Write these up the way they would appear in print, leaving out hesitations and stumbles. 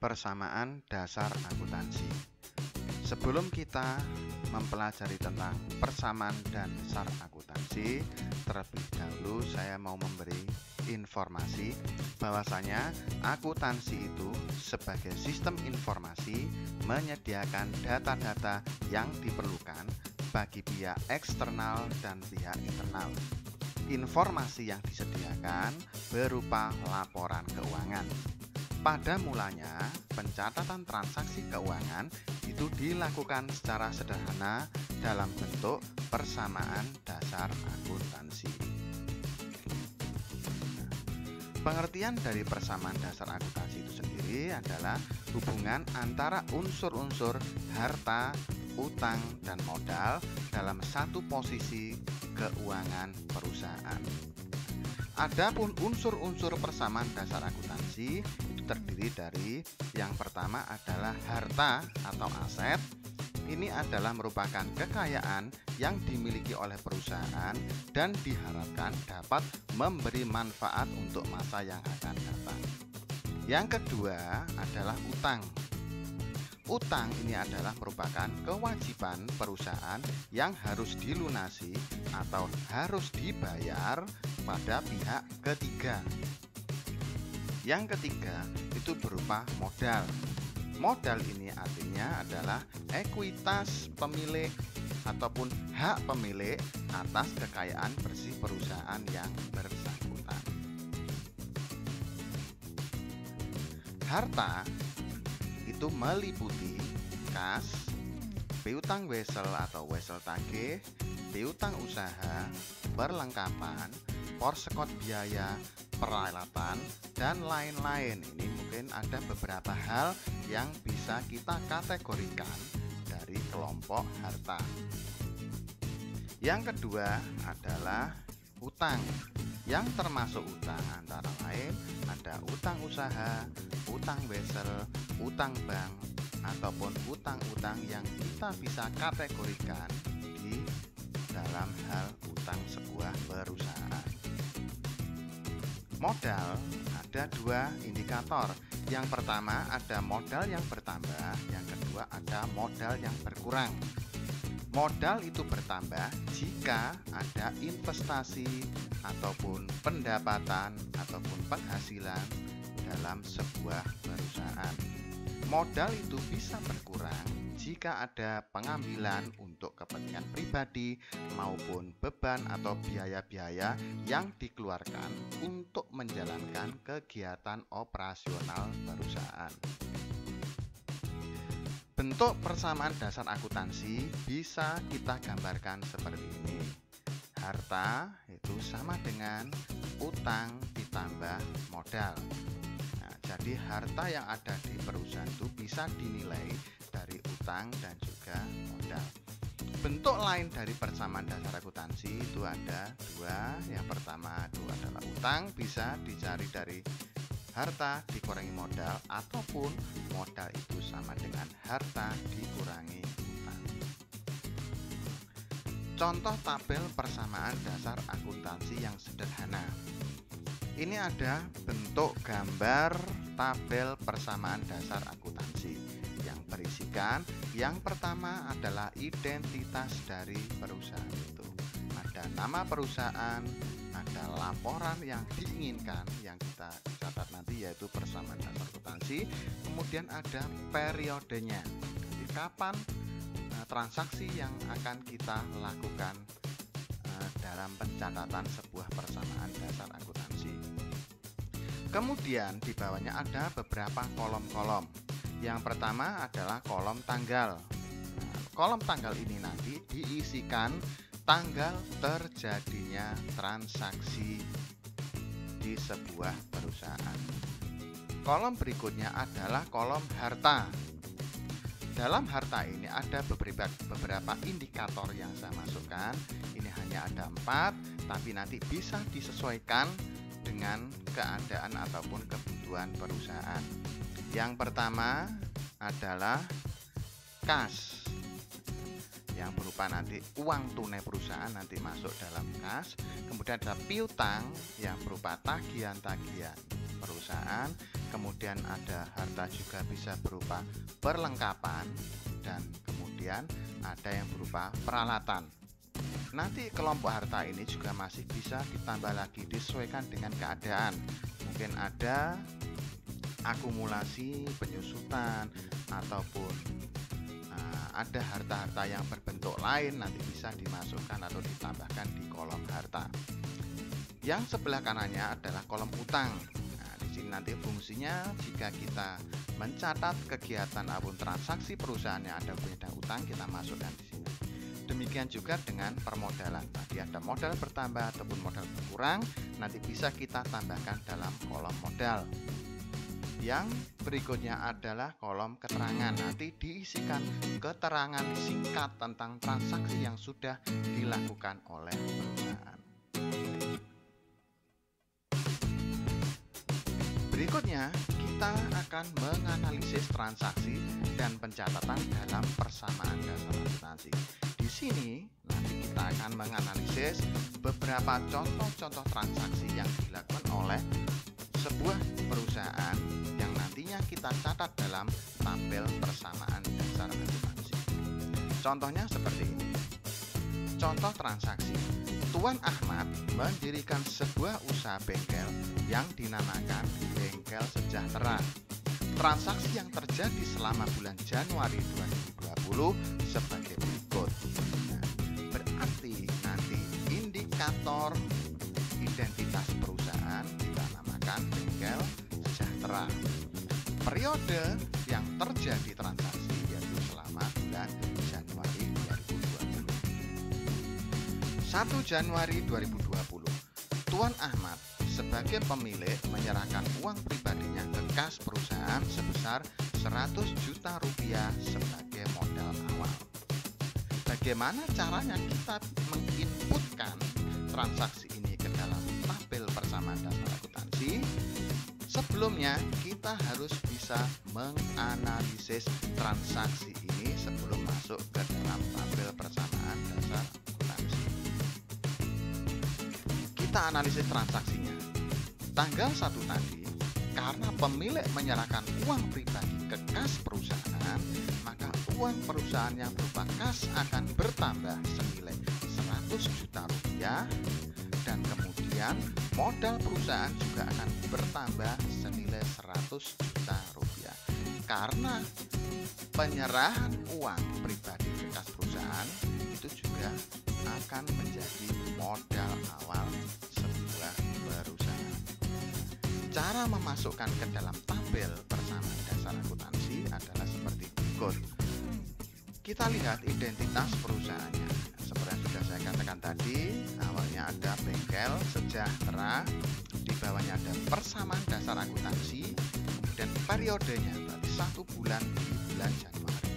Persamaan dasar akuntansi. Sebelum kita mempelajari tentang persamaan dan dasar akuntansi, terlebih dahulu saya mau memberi informasi bahwasanya akuntansi itu sebagai sistem informasi menyediakan data-data yang diperlukan bagi pihak eksternal dan pihak internal. Informasi yang disediakan berupa laporan keuangan. Pada mulanya, pencatatan transaksi keuangan itu dilakukan secara sederhana dalam bentuk persamaan dasar akuntansi. Pengertian dari persamaan dasar akuntansi itu sendiri adalah hubungan antara unsur-unsur harta, utang, dan modal dalam satu posisi keuangan perusahaan. Adapun unsur-unsur persamaan dasar akuntansi itu terdiri dari yang pertama adalah harta atau aset. Ini adalah merupakan kekayaan yang dimiliki oleh perusahaan dan diharapkan dapat memberi manfaat untuk masa yang akan datang. Yang kedua adalah utang. Utang ini adalah merupakan kewajiban perusahaan yang harus dilunasi atau harus dibayar pada pihak ketiga. Yang ketiga itu berupa modal. Modal ini artinya adalah ekuitas pemilik ataupun hak pemilik atas kekayaan bersih perusahaan yang bersangkutan. Harta itu meliputi kas, piutang wesel atau wesel tagih, piutang usaha, perlengkapan, porsekot biaya, peralatan, dan lain-lain. Ini mungkin ada beberapa hal yang bisa kita kategorikan dari kelompok harta. Yang kedua adalah utang. Yang termasuk utang antara lain ada utang usaha, utang wesel, utang bank, ataupun utang-utang yang kita bisa kategorikan di dalam hal utang sebuah perusahaan. Modal ada dua indikator. Yang pertama ada modal yang bertambah, yang kedua ada modal yang berkurang. Modal itu bertambah jika ada investasi ataupun pendapatan ataupun penghasilan dalam sebuah perusahaan. Modal itu bisa berkurang jika ada pengambilan untuk kepentingan pribadi maupun beban atau biaya-biaya yang dikeluarkan untuk menjalankan kegiatan operasional perusahaan. Bentuk persamaan dasar akuntansi bisa kita gambarkan seperti ini. Harta itu sama dengan utang ditambah modal. Nah, jadi harta yang ada di perusahaan itu bisa dinilai dari utang dan juga modal. Bentuk lain dari persamaan dasar akuntansi itu ada dua. Yang pertama itu adalah utang, bisa dicari dari harta dikurangi modal ataupun modal itu sama dengan harta dikurangi utang. Contoh tabel persamaan dasar akuntansi yang sederhana. Ini ada bentuk gambar tabel persamaan dasar akuntansi yang berisikan yang pertama adalah identitas dari perusahaan itu. Ada nama perusahaan, ada laporan yang diinginkan yang kita catat nanti yaitu persamaan dasar akuntansi, kemudian ada periodenya, jadi kapan transaksi yang akan kita lakukan dalam pencatatan sebuah persamaan dasar akuntansi. Kemudian di bawahnya ada beberapa kolom-kolom. Yang pertama adalah kolom tanggal. Kolom tanggal ini nanti diisikan tanggal terjadinya transaksi di sebuah perusahaan. Kolom berikutnya adalah kolom harta. Dalam harta ini ada beberapa indikator yang saya masukkan. Ini hanya ada 4, tapi nanti bisa disesuaikan dengan keadaan ataupun kebutuhan perusahaan. Yang pertama adalah kas. yang berupa nanti uang tunai perusahaan nanti masuk dalam kas. Kemudian ada piutang yang berupa tagihan-tagihan perusahaan. Kemudian ada harta juga bisa berupa perlengkapan, dan kemudian ada yang berupa peralatan. Nanti kelompok harta ini juga masih bisa ditambah lagi, disesuaikan dengan keadaan. Mungkin ada akumulasi, penyusutan, ataupun ada harta-harta yang berbentuk lain, nanti bisa dimasukkan atau ditambahkan di kolom harta. Yang sebelah kanannya adalah kolom utang. Nah, di sini nanti fungsinya jika kita mencatat kegiatan ataupun transaksi perusahaan yang ada hubungannya dengan utang, kita masukkan di sini. Demikian juga dengan permodalan. Tadi ada modal bertambah ataupun modal berkurang, nanti bisa kita tambahkan dalam kolom modal. Yang berikutnya adalah kolom keterangan. Nanti diisikan keterangan singkat tentang transaksi yang sudah dilakukan oleh perusahaan. Berikutnya, kita akan menganalisis transaksi dan pencatatan dalam persamaan dasar akuntansi. Di sini, nanti kita akan menganalisis beberapa contoh-contoh transaksi yang dilakukan oleh sebuah perusahaan yang nantinya kita catat dalam tabel persamaan dasar akuntansi. Contohnya seperti ini. Contoh transaksi. Tuan Ahmad mendirikan sebuah usaha bengkel yang dinamakan Bengkel Sejahtera. Transaksi yang terjadi selama bulan Januari 2020 sebagai berikut. Nah, berarti nanti indikator identitas perusahaan kita namakan Bengkel Sejahtera. Periode yang terjadi transaksi yaitu selama bulan Januari 2020. 1 Januari 2020, Tuan Ahmad sebagai pemilik menyerahkan uang pribadinya ke kas perusahaan sebesar 100 juta rupiah sebagai modal awal. Bagaimana caranya kita menginputkan transaksi ini ke dalam tabel persamaan dasar akuntansi? Sebelumnya kita harus bisa menganalisis transaksi ini sebelum masuk ke dalam tabel persamaan dasar akuntansi. Kita analisis transaksinya. Tanggal 1 tadi, karena pemilik menyerahkan uang pribadi ke kas perusahaan, maka uang perusahaan yang berupa kas akan bertambah senilai 100 juta rupiah, dan kemudian modal perusahaan juga akan bertambah senilai 100 juta rupiah. Karena penyerahan uang pribadi ke kas perusahaan itu juga akan menjadi modal awal sebuah perusahaan. Cara memasukkan ke dalam tabel persamaan dasar akuntansi adalah seperti berikut. Kita lihat identitas perusahaannya. Seperti yang sudah saya katakan tadi, awalnya ada Bengkel Sejahtera, di bawahnya ada persamaan dasar akuntansi, kemudian periodenya berarti 1 bulan di bulan Januari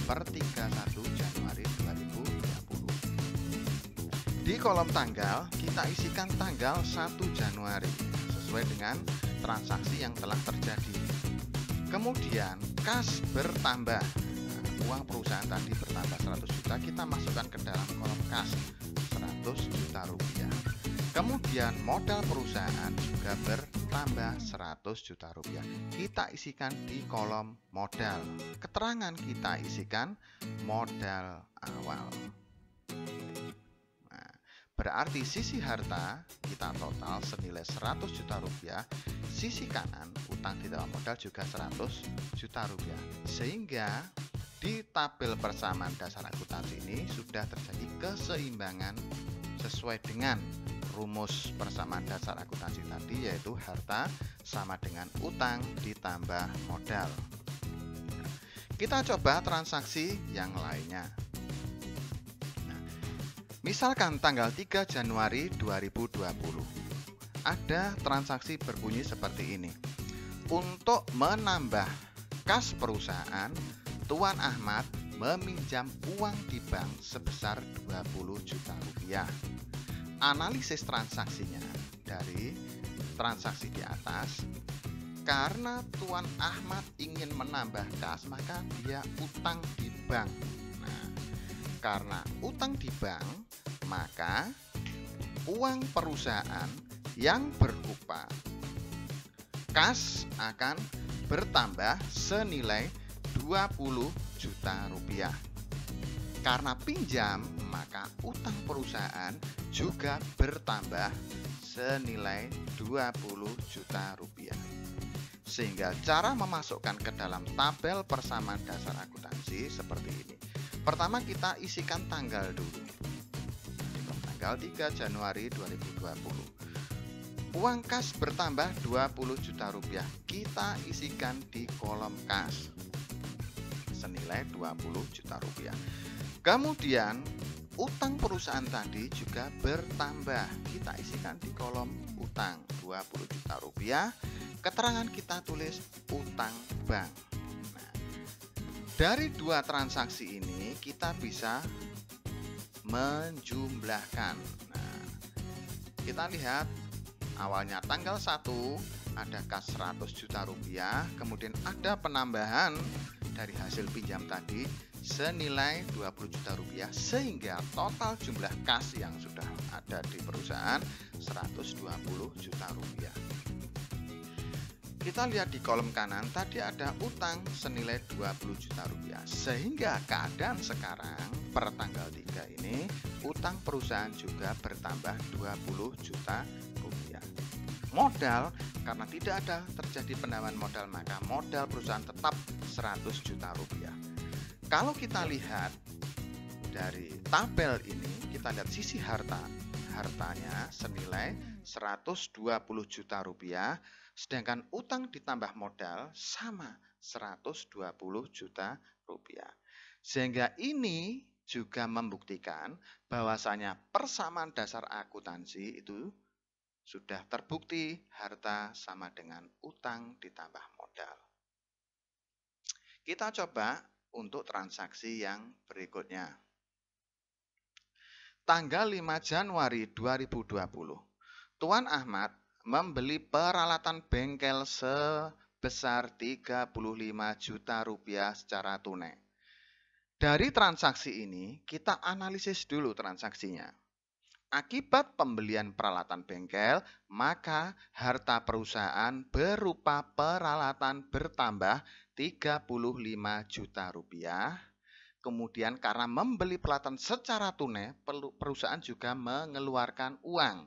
per 31 Januari 2020. Di kolom tanggal kita isikan tanggal 1 Januari sesuai dengan transaksi yang telah terjadi. Kemudian kas bertambah. Uang perusahaan tadi bertambah 100 juta, kita masukkan ke dalam kolom kas 100 juta rupiah. Kemudian modal perusahaan juga bertambah 100 juta rupiah. Kita isikan di kolom modal. Keterangan kita isikan modal awal. Nah, berarti sisi harta kita total senilai 100 juta rupiah. Sisi kanan utang tidak modal juga 100 juta rupiah. Sehingga di tabel persamaan dasar akuntansi ini sudah terjadi keseimbangan sesuai dengan rumus persamaan dasar akuntansi tadi, yaitu harta sama dengan utang ditambah modal. Kita coba transaksi yang lainnya. Nah, misalkan tanggal 3 Januari 2020 ada transaksi berbunyi seperti ini. Untuk menambah kas perusahaan, Tuan Ahmad meminjam uang di bank sebesar 20 juta rupiah. Analisis transaksinya dari transaksi di atas. Karena Tuan Ahmad ingin menambah kas, maka dia utang di bank. Nah, Karena utang di bank, maka uang perusahaan yang berupa kas akan bertambah senilai 20 juta rupiah. Karena pinjam, maka utang perusahaan juga bertambah senilai 20 juta rupiah. Sehingga cara memasukkan ke dalam tabel persamaan dasar akuntansi seperti ini. Pertama kita isikan tanggal dulu. Tanggal 3 Januari 2020. Uang kas bertambah 20 juta rupiah. Kita isikan di kolom kas. Senilai 20 juta rupiah. Kemudian utang perusahaan tadi juga bertambah. Kita isikan di kolom utang 20 juta rupiah. Keterangan kita tulis utang bank. Nah, dari dua transaksi ini kita bisa menjumlahkan. Nah, kita lihat awalnya tanggal 1 ada kas 100 juta rupiah, kemudian ada penambahan dari hasil pinjam tadi senilai 20 juta rupiah, sehingga total jumlah kas yang sudah ada di perusahaan 120 juta rupiah. Kita lihat di kolom kanan tadi ada utang senilai 20 juta rupiah, sehingga keadaan sekarang per tanggal 3 ini utang perusahaan juga bertambah 20 juta rupiah. Modal, karena tidak ada terjadi penambahan modal, maka modal perusahaan tetap 100 juta rupiah. Kalau kita lihat dari tabel ini, kita lihat sisi hartanya senilai 120 juta rupiah, sedangkan utang ditambah modal sama 120 juta rupiah. Sehingga ini juga membuktikan bahwasanya persamaan dasar akuntansi itu sudah terbukti harta sama dengan utang ditambah modal. Kita coba untuk transaksi yang berikutnya. Tanggal 5 Januari 2020, Tuan Ahmad membeli peralatan bengkel sebesar 35 juta rupiah secara tunai. Dari transaksi ini, kita analisis dulu transaksinya. Akibat pembelian peralatan bengkel, maka harta perusahaan berupa peralatan bertambah 35 juta rupiah. Kemudian karena membeli peralatan secara tunai, perusahaan juga mengeluarkan uang.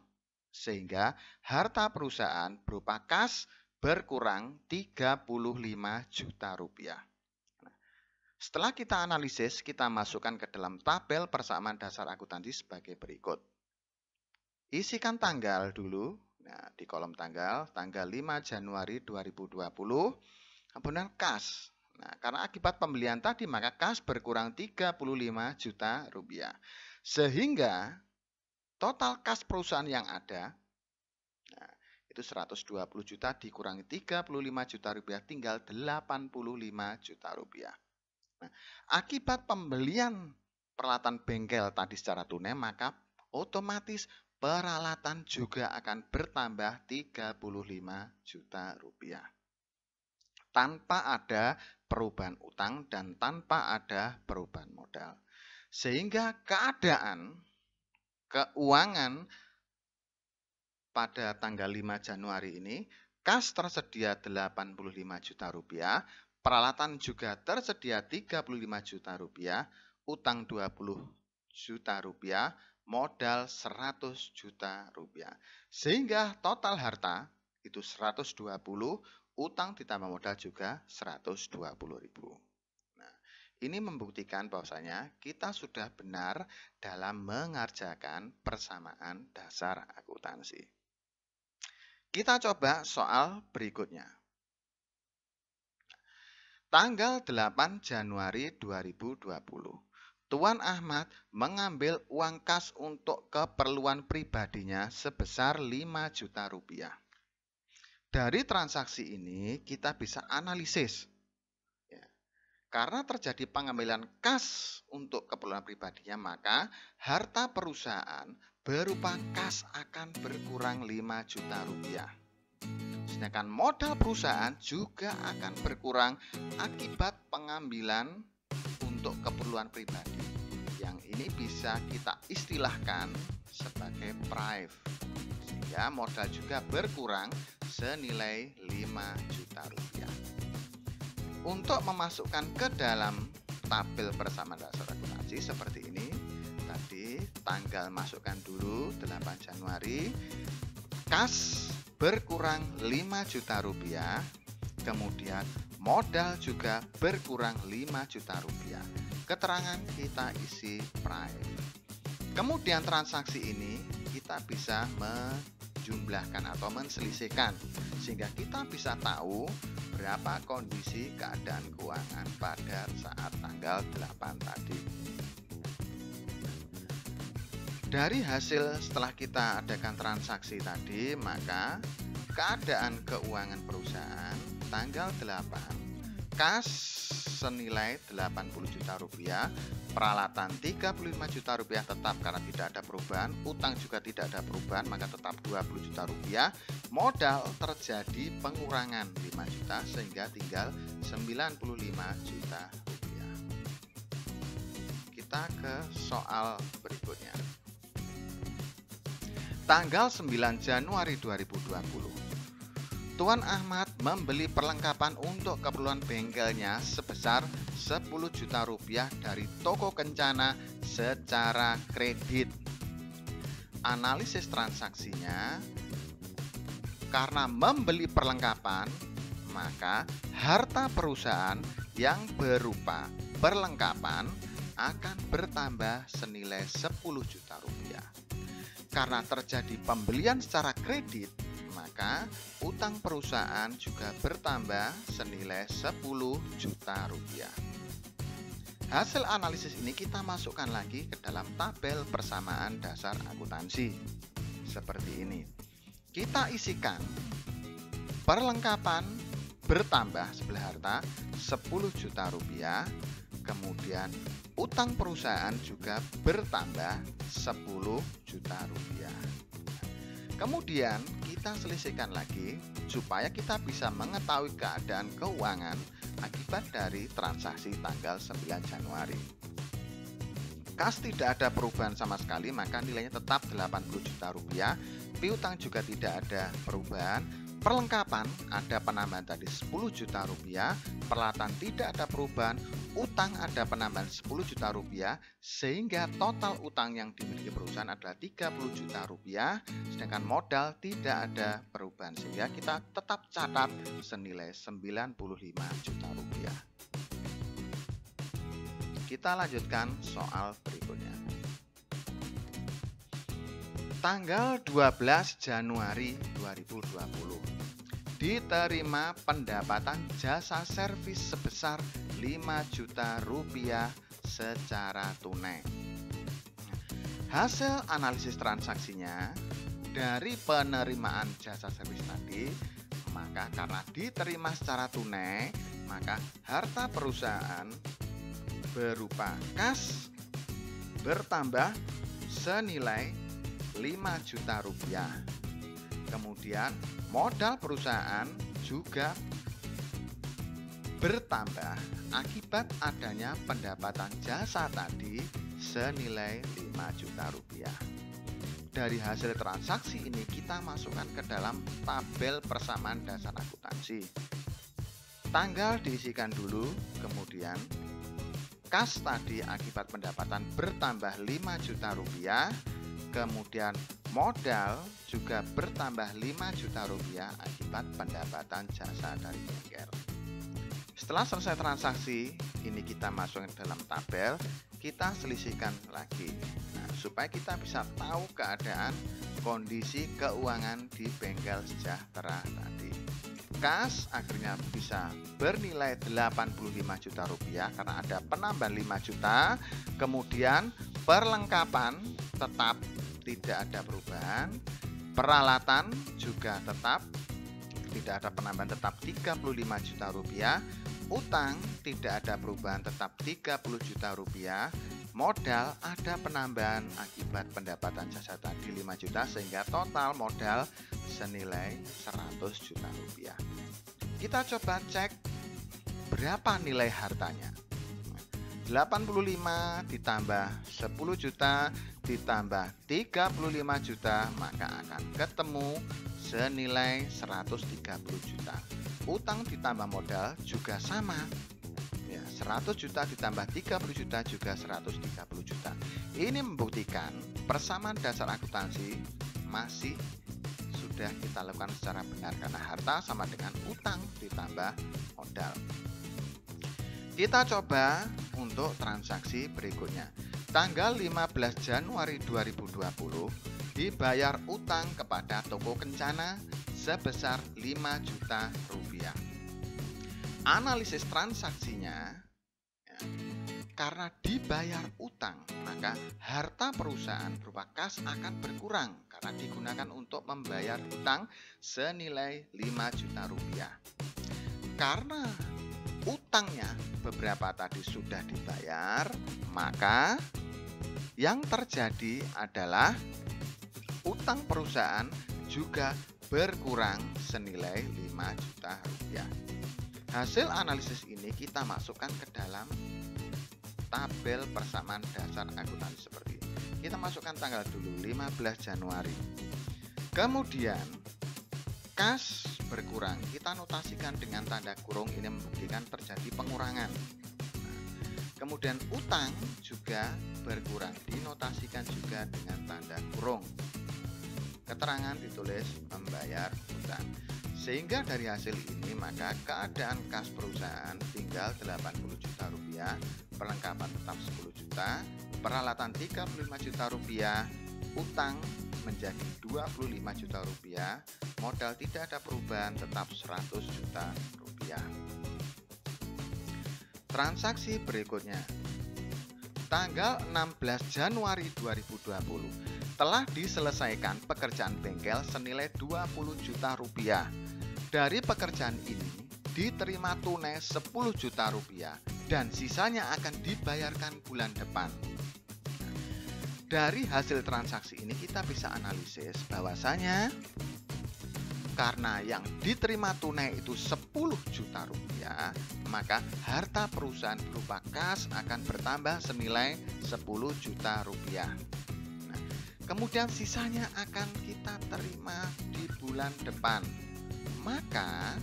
Sehingga harta perusahaan berupa kas berkurang 35 juta rupiah. Setelah kita analisis, kita masukkan ke dalam tabel persamaan dasar akuntansi sebagai berikut. Isikan tanggal dulu. Nah, di kolom tanggal 5 Januari 2020, kemudian kas. Nah, karena akibat pembelian tadi, maka kas berkurang 35 juta rupiah. Sehingga total kas perusahaan yang ada, nah, itu 120 juta dikurangi 35 juta rupiah, tinggal 85 juta rupiah. Nah, akibat pembelian peralatan bengkel tadi secara tunai, maka otomatis peralatan juga akan bertambah 35 juta rupiah. Tanpa ada perubahan utang dan tanpa ada perubahan modal. Sehingga keadaan keuangan pada tanggal 5 Januari ini, kas tersedia 85 juta rupiah, peralatan juga tersedia 35 juta rupiah, utang 20 juta rupiah, modal 100 juta rupiah. Sehingga total harta itu 120, utang ditambah modal juga 120.000. Ini membuktikan bahwasanya kita sudah benar dalam mengerjakan persamaan dasar akuntansi. Kita coba soal berikutnya. Tanggal 8 Januari 2020, Tuan Ahmad mengambil uang kas untuk keperluan pribadinya sebesar 5 juta rupiah. Dari transaksi ini kita bisa analisis. Karena terjadi pengambilan kas untuk keperluan pribadinya, maka harta perusahaan berupa kas akan berkurang 5 juta rupiah. Sedangkan modal perusahaan juga akan berkurang akibat pengambilan untuk keperluan pribadi, yang ini bisa kita istilahkan sebagai prive, sehingga modal juga berkurang senilai 5 juta rupiah. Untuk memasukkan ke dalam tabel persamaan dasar akuntansi seperti ini, tadi tanggal masukkan dulu 8 Januari, kas berkurang 5 juta rupiah, kemudian modal juga berkurang 5 juta rupiah. Keterangan kita isi prive. Kemudian transaksi ini kita bisa menjumlahkan atau menselisihkan, sehingga kita bisa tahu berapa kondisi keadaan keuangan pada saat tanggal 8 tadi. Dari hasil setelah kita adakan transaksi tadi, maka keadaan keuangan perusahaan tanggal 8, kas senilai 80 juta rupiah, peralatan 35 juta rupiah tetap karena tidak ada perubahan, utang juga tidak ada perubahan maka tetap 20 juta rupiah, modal terjadi pengurangan 5 juta sehingga tinggal 95 juta rupiah. Kita ke soal berikutnya. Tanggal 9 Januari 2020, Tuan Ahmad membeli perlengkapan untuk keperluan bengkelnya sebesar 10 juta rupiah dari toko Kencana secara kredit. Analisis transaksinya, karena membeli perlengkapan, maka harta perusahaan yang berupa perlengkapan akan bertambah senilai 10 juta rupiah. Karena terjadi pembelian secara kredit, maka utang perusahaan juga bertambah senilai 10 juta rupiah. Hasil analisis ini kita masukkan lagi ke dalam tabel persamaan dasar akuntansi. Seperti ini. Kita isikan perlengkapan bertambah sebelah harta 10 juta rupiah, kemudian utang perusahaan juga bertambah 10 juta rupiah. Kemudian kita selisihkan lagi supaya kita bisa mengetahui keadaan keuangan akibat dari transaksi tanggal 9 Januari. Kas tidak ada perubahan sama sekali, maka nilainya tetap 80 juta rupiah. Piutang juga tidak ada perubahan. Perlengkapan ada penambahan tadi 10 juta rupiah, peralatan tidak ada perubahan, utang ada penambahan 10 juta rupiah, sehingga total utang yang dimiliki perusahaan adalah 30 juta rupiah, sedangkan modal tidak ada perubahan, sehingga kita tetap catat senilai 95 juta rupiah. Kita lanjutkan soal berikutnya. Tanggal 12 Januari 2020, diterima pendapatan jasa servis sebesar 5 juta rupiah secara tunai. Hasil analisis transaksinya, dari penerimaan jasa servis tadi, maka karena diterima secara tunai, maka harta perusahaan berupa kas bertambah senilai 5 juta rupiah. Kemudian modal perusahaan juga bertambah akibat adanya pendapatan jasa tadi senilai 5 juta rupiah. Dari hasil transaksi ini kita masukkan ke dalam tabel persamaan dasar akuntansi. Tanggal diisikan dulu, kemudian kas tadi akibat pendapatan bertambah 5 juta rupiah, kemudian modal juga bertambah 5 juta rupiah akibat pendapatan jasa dari bengkel. Setelah selesai transaksi, ini kita masukkan dalam tabel, kita selisihkan lagi. Nah, supaya kita bisa tahu keadaan kondisi keuangan di bengkel sejahtera tadi. Kas akhirnya bisa bernilai 85 juta rupiah karena ada penambahan 5 juta. Kemudian perlengkapan tetap tidak ada perubahan, peralatan juga tetap tidak ada penambahan, tetap 35 juta rupiah, utang tidak ada perubahan, tetap 30 juta rupiah, modal ada penambahan akibat pendapatan jasa tadi 5 juta sehingga total modal senilai 100 juta rupiah. Kita coba cek berapa nilai hartanya. 85 ditambah 10 juta ditambah 35 juta, maka akan ketemu senilai 130 juta. Utang ditambah modal juga sama. Ya, 100 juta ditambah 30 juta juga 130 juta. Ini membuktikan persamaan dasar akuntansi masih sudah kita lakukan secara benar karena harta sama dengan utang ditambah modal. Kita coba untuk transaksi berikutnya. Tanggal 15 Januari 2020 dibayar utang kepada Toko Kencana sebesar 5 juta rupiah. Analisis transaksinya, ya, karena dibayar utang, maka harta perusahaan berupa kas akan berkurang karena digunakan untuk membayar utang senilai 5 juta rupiah. Karena utangnya beberapa tadi sudah dibayar, maka yang terjadi adalah utang perusahaan juga berkurang senilai 5 juta rupiah. Hasil analisis ini kita masukkan ke dalam tabel persamaan dasar akuntansi seperti ini. Kita masukkan tanggal dulu 15 Januari. Kemudian kas berkurang, kita notasikan dengan tanda kurung, ini membuktikan terjadi pengurangan. Kemudian utang juga berkurang, dinotasikan juga dengan tanda kurung. Keterangan ditulis membayar utang. Sehingga dari hasil ini maka keadaan kas perusahaan tinggal 80 juta rupiah, perlengkapan tetap 10 juta, peralatan 35 juta rupiah, utang menjadi 25 juta rupiah, modal tidak ada perubahan tetap 100 juta rupiah. Transaksi berikutnya. Tanggal 16 Januari 2020 telah diselesaikan pekerjaan bengkel senilai 20 juta rupiah. Dari pekerjaan ini diterima tunai 10 juta rupiah dan sisanya akan dibayarkan bulan depan. Dari hasil transaksi ini kita bisa analisis bahwasanya karena yang diterima tunai itu 10 juta rupiah, maka harta perusahaan berupa kas akan bertambah senilai 10 juta rupiah. Nah, kemudian sisanya akan kita terima di bulan depan. Maka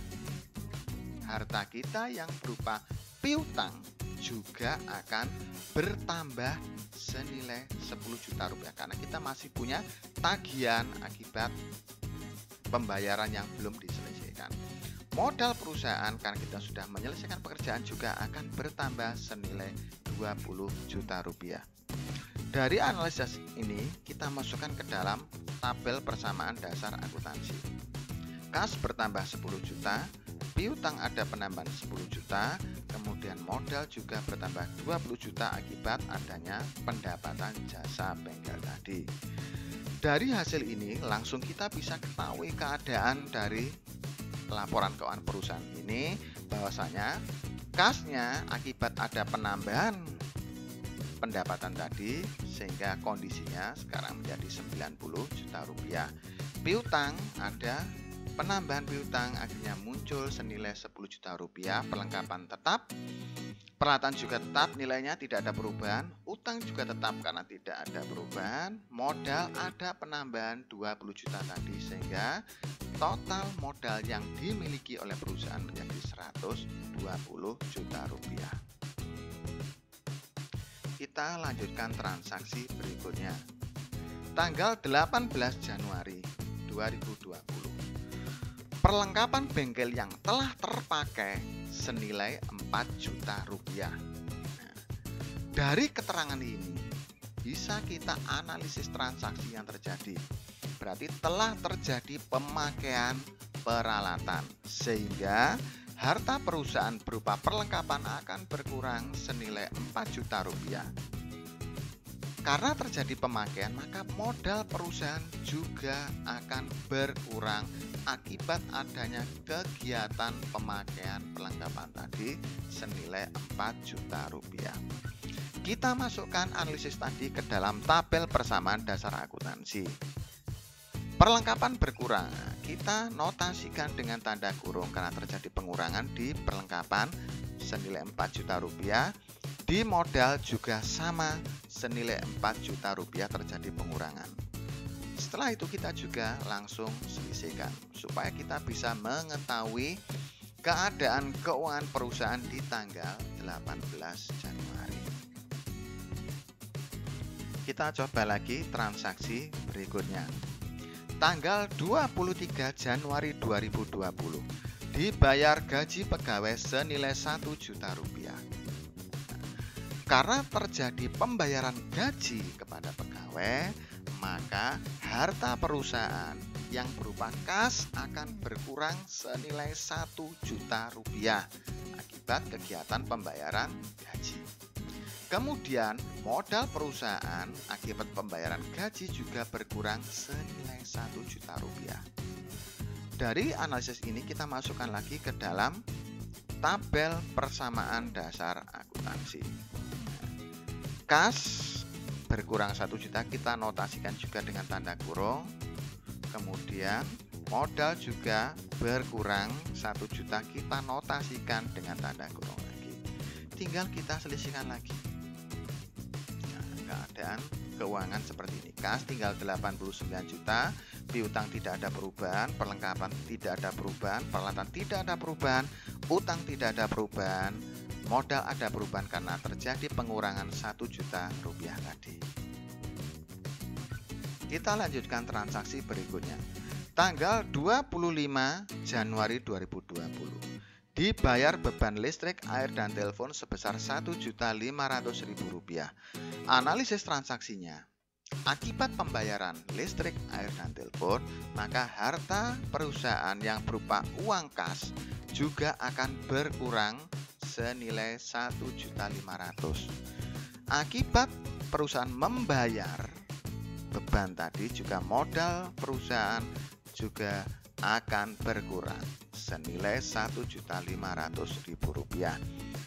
harta kita yang berupa piutang juga akan bertambah senilai 10 juta rupiah karena kita masih punya tagihan akibat pembayaran yang belum diselesaikan. Modal perusahaan karena kita sudah menyelesaikan pekerjaan juga akan bertambah senilai 20 juta rupiah. Dari analisis ini kita masukkan ke dalam tabel persamaan dasar akuntansi. Kas bertambah 10 juta, piutang ada penambahan 10 juta, kemudian modal juga bertambah 20 juta akibat adanya pendapatan jasa bengkel tadi. Dari hasil ini langsung kita bisa ketahui keadaan dari laporan keuangan perusahaan ini bahwasanya kasnya akibat ada penambahan pendapatan tadi sehingga kondisinya sekarang menjadi 90 juta rupiah. Piutang ada penambahan piutang akhirnya muncul senilai 10 juta rupiah, perlengkapan tetap, peralatan juga tetap, nilainya tidak ada perubahan, utang juga tetap karena tidak ada perubahan, modal ada penambahan 20 juta tadi sehingga total modal yang dimiliki oleh perusahaan menjadi 120 juta rupiah. Kita lanjutkan transaksi berikutnya. Tanggal 18 Januari 2020. Perlengkapan bengkel yang telah terpakai senilai 4 juta rupiah. Nah, dari keterangan ini bisa kita analisis transaksi yang terjadi. Berarti telah terjadi pemakaian peralatan sehingga harta perusahaan berupa perlengkapan akan berkurang senilai 4 juta rupiah. Karena terjadi pemakaian maka modal perusahaan juga akan berkurang akibat adanya kegiatan pemakaian perlengkapan tadi senilai 4 juta rupiah. Kita masukkan analisis tadi ke dalam tabel persamaan dasar akuntansi. Perlengkapan berkurang, kita notasikan dengan tanda kurung karena terjadi pengurangan di perlengkapan senilai 4 juta rupiah. Di modal juga sama, senilai 4 juta rupiah terjadi pengurangan. Setelah itu kita juga langsung selisihkan supaya kita bisa mengetahui keadaan keuangan perusahaan di tanggal 18 Januari. Kita coba lagi transaksi berikutnya. Tanggal 23 Januari 2020 dibayar gaji pegawai senilai 1 juta rupiah. Karena terjadi pembayaran gaji kepada pegawai, maka harta perusahaan yang berupa kas akan berkurang senilai 1 juta rupiah akibat kegiatan pembayaran gaji. Kemudian modal perusahaan akibat pembayaran gaji juga berkurang senilai 1 juta rupiah. Dari analisis ini kita masukkan lagi ke dalam tabel persamaan dasar akuntansi. Kas berkurang 1 juta kita notasikan juga dengan tanda kurung. Kemudian modal juga berkurang 1 juta kita notasikan dengan tanda kurung lagi. Tinggal kita selisihkan lagi. Keadaan keuangan seperti ini. Kas tinggal 89 juta, piutang tidak ada perubahan, perlengkapan tidak ada perubahan, peralatan tidak ada perubahan, utang tidak ada perubahan, modal ada perubahan karena terjadi pengurangan 1 juta rupiah tadi. Kita lanjutkan transaksi berikutnya. Tanggal 25 Januari 2020 dibayar beban listrik, air, dan telepon sebesar Rp1.500.000. Analisis transaksinya. Akibat pembayaran listrik, air, dan telepon, maka harta perusahaan yang berupa uang kas juga akan berkurang senilai Rp1.500.000. Akibat perusahaan membayar beban tadi, juga modal perusahaan juga akan berkurang senilai Rp1.500.000.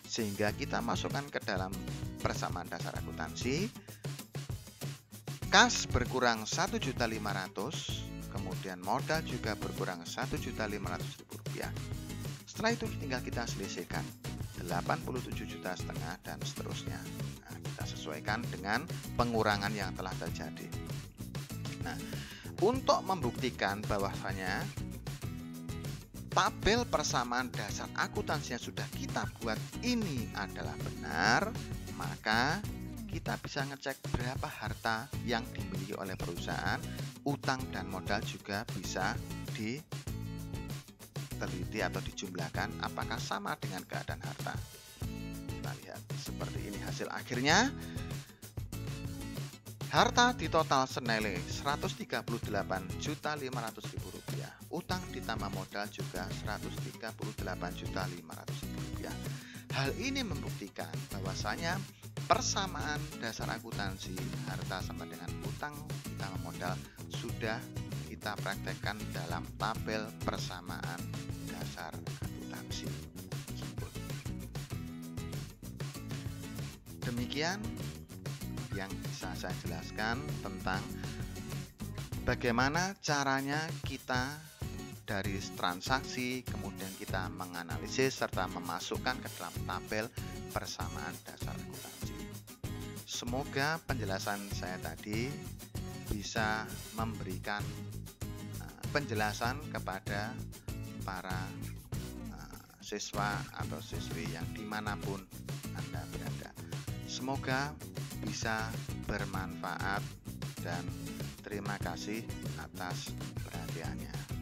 Sehingga kita masukkan ke dalam persamaan dasar akuntansi. Kas berkurang Rp1.500.000, kemudian modal juga berkurang Rp1.500.000. Setelah itu tinggal kita selisihkan 87,5 juta dan seterusnya. Nah, kita sesuaikan dengan pengurangan yang telah terjadi. Nah, untuk membuktikan bahwasanya tabel persamaan dasar akuntansi yang sudah kita buat ini adalah benar, maka kita bisa ngecek berapa harta yang dimiliki oleh perusahaan, utang dan modal juga bisa diteliti atau dijumlahkan apakah sama dengan keadaan harta. Kita lihat seperti ini hasil akhirnya. Harta di total senilai Rp138.500.000. Utang ditambah modal juga Rp138.500.000. Hal ini membuktikan bahwasanya persamaan dasar akuntansi harta sama dengan utang ditambah modal sudah kita praktekkan dalam tabel persamaan dasar akuntansi tersebut. Demikian yang bisa saya jelaskan tentang bagaimana caranya kita dari transaksi kemudian kita menganalisis serta memasukkan ke dalam tabel persamaan dasar akuntansi. Semoga penjelasan saya tadi bisa memberikan penjelasan kepada para siswa atau siswi yang dimanapun Anda berada. Semoga bisa bermanfaat dan terima kasih atas perhatiannya.